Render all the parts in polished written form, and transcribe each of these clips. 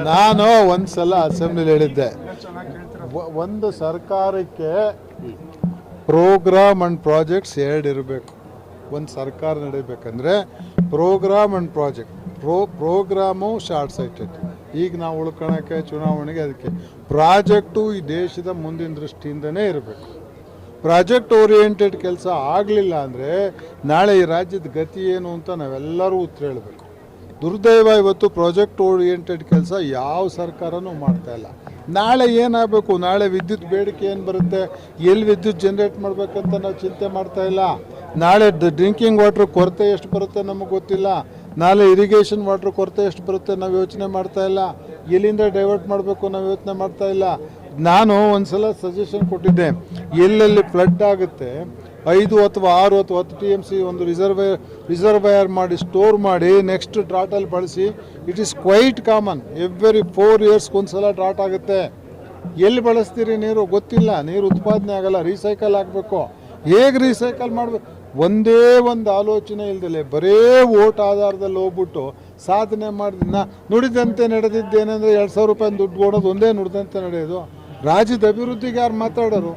ನಾನು ಒಂದ್ಸಲ ಅಸೆಂಬ್ಲಿಲಿ ಹೇಳಿದ್ದೆ, ಒಂದು ಸರ್ಕಾರಕ್ಕೆ ಪ್ರೋಗ್ರಾಮ್ ಅಂಡ್ ಪ್ರಾಜೆಕ್ಟ್ಸ್ ಎರಡು ಇರಬೇಕು. ಒಂದು ಸರ್ಕಾರ ನಡೀಬೇಕಂದ್ರೆ program and project. Program short sighted, ಈಗ ನಾವು ಉಳ್ಕೊಳಕ್ಕೆ ಚುನಾವಣೆಗೆ ಅದಕ್ಕೆ. ಪ್ರಾಜೆಕ್ಟು ಈ ದೇಶದ ಮುಂದಿನ ದೃಷ್ಟಿಯಿಂದನೇ ಇರಬೇಕು. ಪ್ರಾಜೆಕ್ಟ್ ಓರಿಯೆಂಟೆಡ್ ಕೆಲಸ ಆಗಲಿಲ್ಲ ಅಂದರೆ ನಾಳೆ ಈ ರಾಜ್ಯದ ಗತಿ ಏನು ಅಂತ ನಾವೆಲ್ಲರೂ ಉತ್ತರ ಹೇಳಬೇಕು. ದುರ್ದೈವ, ಇವತ್ತು ಪ್ರಾಜೆಕ್ಟ್ ಓರಿಯೆಂಟೆಡ್ ಕೆಲಸ ಯಾವ ಸರ್ಕಾರನೂ ಮಾಡ್ತಾ ಇಲ್ಲ. ನಾಳೆ ಏನಾಗಬೇಕು, ನಾಳೆ ವಿದ್ಯುತ್ ಬೇಡಿಕೆ ಏನು ಬರುತ್ತೆ, ಎಲ್ಲಿ ವಿದ್ಯುತ್ ಜನ್ರೇಟ್ ಮಾಡಬೇಕಂತ ನಾವು ಚಿಂತೆ ಮಾಡ್ತಾ ಇಲ್ಲ. ನಾಳೆ ಡ್ರಿಂಕಿಂಗ್ ವಾಟ್ರ್ ಕೊರತೆ ಎಷ್ಟು ಬರುತ್ತೆ ನಮಗೆ ಗೊತ್ತಿಲ್ಲ. ನಾಳೆ ಇರಿಗೇಷನ್ ವಾಟ್ರ್ ಕೊರತೆ ಎಷ್ಟು ಬರುತ್ತೆ ನಾವು ಯೋಚನೆ ಮಾಡ್ತಾ ಇಲ್ಲ. ಎಲ್ಲಿಂದ ಡೈವರ್ಟ್ ಮಾಡಬೇಕು ನಾವು ಯೋಚನೆ ಮಾಡ್ತಾ ಇಲ್ಲ. ನಾನು ಒಂದು ಸಲ ಸಜೆಷನ್ ಕೊಟ್ಟಿದ್ದೆ, ಎಲ್ಲೆಲ್ಲಿ ಫ್ಲಡ್ ಆಗುತ್ತೆ 5 ಅಥವಾ 6 ಅಥವಾ 10 TMC ಒಂದು ರಿಸರ್ವಯರ್ ಮಾಡಿ ಸ್ಟೋರ್ ಮಾಡಿ ನೆಕ್ಸ್ಟ್ ಡ್ರಾಟಲ್ಲಿ ಬಳಸಿ. It is quite common, every 4 years ಒಂದು ಸಲ ಡ್ರಾಟ್ ಆಗುತ್ತೆ. ಎಲ್ಲಿ ಬಳಸ್ತೀರಿ ನೀರು ಗೊತ್ತಿಲ್ಲ, ನೀರು ಉತ್ಪಾದನೆ ಆಗಲ್ಲ, ರೀಸೈಕಲ್ ಆಗಬೇಕು. ಹೇಗೆ ರೀಸೈಕಲ್ ಮಾಡಬೇಕು, ಒಂದೇ ಒಂದು ಆಲೋಚನೆ ಇಲ್ದಲೆ ಬರೇ ಓಟ್ ಆಧಾರದಲ್ಲಿ ಹೋಗ್ಬಿಟ್ಟು ಸಾಧನೆ ಮಾಡಿದ ನುಡಿದಂತೆ ನಡೆದಿದ್ದೇನೆಂದರೆ 2,000 ರೂಪಾಯಿ ದುಡ್ಡು ಕೊಡೋದು ಒಂದೇ ನುಡಿದಂತೆ ನಡೆಯೋದು. ರಾಜ್ಯದ ಅಭಿವೃದ್ಧಿಗೆ ಯಾರು ಮಾತಾಡೋರು?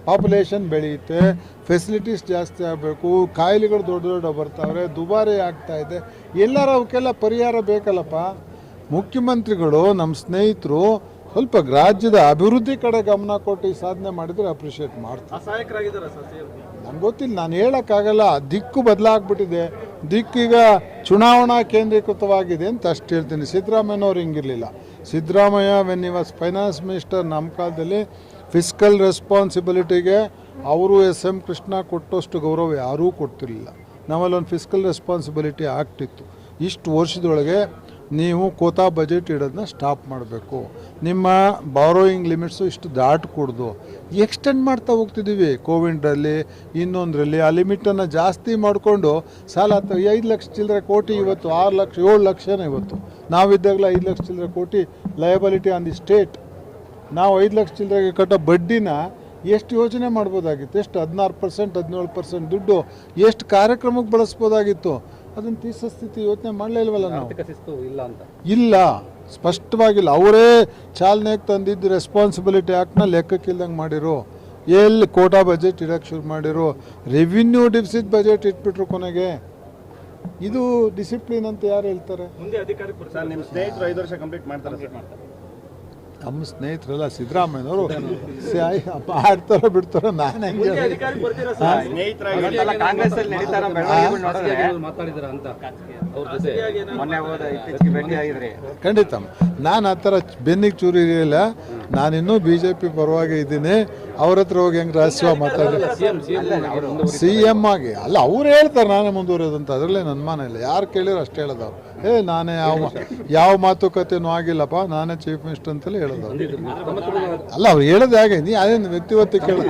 ಪಾಪ್ಯುಲೇಷನ್ ಬೆಳೆಯುತ್ತೆ, ಫೆಸಿಲಿಟೀಸ್ ಜಾಸ್ತಿ ಆಗಬೇಕು, ಕಾಯಿಲೆಗಳು ದೊಡ್ಡ ದೊಡ್ಡ ಬರ್ತಾವ್ರೆ, ದುಬಾರಿ ಆಗ್ತಾ ಇದೆ. ಎಲ್ಲರೂ ಅವಕ್ಕೆಲ್ಲ ಪರಿಹಾರ ಬೇಕಲ್ಲಪ್ಪ. ಮುಖ್ಯಮಂತ್ರಿಗಳು, ನಮ್ಮ ಸ್ನೇಹಿತರು ಸ್ವಲ್ಪ ರಾಜ್ಯದ ಅಭಿವೃದ್ಧಿ ಕಡೆ ಗಮನ ಕೊಟ್ಟು ಈ ಸಾಧನೆ ಮಾಡಿದರೆ ಅಪ್ರಿಷಿಯೇಟ್ ಮಾಡ್ತಾರೆ. ನಂಗೆ ಗೊತ್ತಿಲ್ಲ, ನಾನು ಹೇಳೋಕ್ಕಾಗಲ್ಲ. ದಿಕ್ಕು ಬದಲಾಗ್ಬಿಟ್ಟಿದೆ, ದಿಕ್ಕೀಗ ಚುನಾವಣಾ ಕೇಂದ್ರೀಕೃತವಾಗಿದೆ ಅಂತ ಅಷ್ಟು ಹೇಳ್ತೀನಿ. ಸಿದ್ದರಾಮಯ್ಯನವ್ರು ಹಿಂಗಿರಲಿಲ್ಲ. Siddaramaiah when he was finance minister ನಮ್ಮ ಕಾಲದಲ್ಲಿ ಫಿಸ್ಕಲ್ ರೆಸ್ಪಾನ್ಸಿಬಿಲಿಟಿಗೆ ಅವರು SM ಕೃಷ್ಣ ಕೊಟ್ಟಷ್ಟು ಗೌರವ ಯಾರೂ ಕೊಡ್ತಿರಲಿಲ್ಲ. ನಮ್ಮಲ್ಲೊಂದು ಫಿಸ್ಕಲ್ ರೆಸ್ಪಾನ್ಸಿಬಿಲಿಟಿ ಆಗ್ತಿತ್ತು. ಇಷ್ಟು ವರ್ಷದೊಳಗೆ ನೀವು ಕೋತಾ ಬಜೆಟ್ ಇಡೋದನ್ನ ಸ್ಟಾಪ್ ಮಾಡಬೇಕು. ನಿಮ್ಮ ಬಾರೋಯಿಂಗ್ ಲಿಮಿಟ್ಸು ಇಷ್ಟು ದಾಟಕೂಡ್ದು. ಎಕ್ಸ್ಟೆಂಡ್ ಮಾಡ್ತಾ ಹೋಗ್ತಿದ್ದೀವಿ. ಕೋವಿಡ್ರಲ್ಲಿ ಇನ್ನೊಂದರಲ್ಲಿ ಆ ಲಿಮಿಟನ್ನು ಜಾಸ್ತಿ ಮಾಡಿಕೊಂಡು ಸಾಲ 5 ಲಕ್ಷ ಚಿಲ್ಲರೆ ಕೋಟಿ, ಇವತ್ತು 6 ಲಕ್ಷ 7 ಲಕ್ಷನೇ. ಇವತ್ತು ನಾವಿದ್ದಾಗಲೇ 5 ಲಕ್ಷ ಚಿಲ್ಲರೆ ಕೋಟಿ ಲಯಬಿಲಿಟಿ ಆನ್ ದಿ ಸ್ಟೇಟ್. ನಾವು 5 ಲಕ್ಷ ಚಿಲ್ಲರೆಗೆ ಕಟ್ಟೋ ಬಡ್ಡಿನ ಎಷ್ಟು ಯೋಚನೆ ಮಾಡ್ಬೋದಾಗಿತ್ತು, ಎಷ್ಟು 16% 17% ದುಡ್ಡು ಎಷ್ಟು ಕಾರ್ಯಕ್ರಮಕ್ಕೆ ಬಳಸ್ಬೋದಾಗಿತ್ತು. ಅದನ್ನು ತೀರ್ಸೋ ಸ್ಥಿತಿ ಯೋಚನೆ ಮಾಡಲೇ ಇಲ್ವಲ್ಲ ನಾವು. ಇಲ್ಲ, ಸ್ಪಷ್ಟವಾಗಿಲ್ಲ. ಅವರೇ ಚಾಲನೆಗೆ ತಂದಿದ್ದು ರೆಸ್ಪಾನ್ಸಿಬಿಲಿಟಿ ಆ್ಯಕ್ಟ್ನ ಲೆಕ್ಕಕ್ಕಿಲ್ದಂಗೆ ಮಾಡಿರು. ಎಲ್ಲಿ ಕೋಟಾ ಬಜೆಟ್ ಇಡೋಕ್ಕೆ ಶುರು ಮಾಡಿರು, ರೆವಿನ್ಯೂ ಡಿಫಿಸಿಟ್ ಬಜೆಟ್ ಇಟ್ಬಿಟ್ರು ಕೊನೆಗೆ. ಇದು ಡಿಸಿಪ್ಲಿನ್ ಅಂತ ಯಾರು ಹೇಳ್ತಾರೆ? ನಿಮ್ಮ ಸ್ನೇಹಿತರು 5 ವರ್ಷ ಕಂಪ್ಲೀಟ್ ಮಾಡ್ತಾರೆ. ನಮ್ಮ ಸ್ನೇಹಿತರೆಲ್ಲ ಸಿದ್ದರಾಮಯ್ಯನವರು ಮಾಡ್ತಾರೋ ಬಿಡ್ತಾರೋ ನಾನು ಹೆಂಗೆ ಖಂಡಿತ ನಾನು ಆ ಥರ ಬೆನ್ನಿಗೆ ಚೂರಿ ಇರಲಿಲ್ಲ. ನಾನಿನ್ನೂ BJP ಪರವಾಗಿ ಇದ್ದೀನಿ. ಅವ್ರ ಹತ್ರ ಹೋಗಿ ಹೆಂಗೆ ರಹಸ್ಯ ಮಾತಾಡಿ CM ಆಗಿ ಅಲ್ಲ, ಅವ್ರು ಹೇಳ್ತಾರೆ ನಾನೇ ಮುಂದುವರೆಯೋದಂತ. ಅದರಲ್ಲೇ ಅನುಮಾನ ಇಲ್ಲ. ಯಾರು ಕೇಳಿರೋ ಅಷ್ಟೇ ಹೇಳೋದವ್ರು. ನಾನೇ ಯಾವ ಮಾತುಕತೆನೂ ಆಗಿಲ್ಲಪ್ಪ, ನಾನೇ ಚೀಫ್ ಮಿನಿಸ್ಟರ್ ಅಂತಲೇ ಹೇಳೋದು. ಅಲ್ಲ, ಅವ್ರು ಹೇಳೋದು ಹೇಗೆ, ನೀ ಅದೇನು ವ್ಯಕ್ತಿವತ್ತು ಕೇಳೋದು.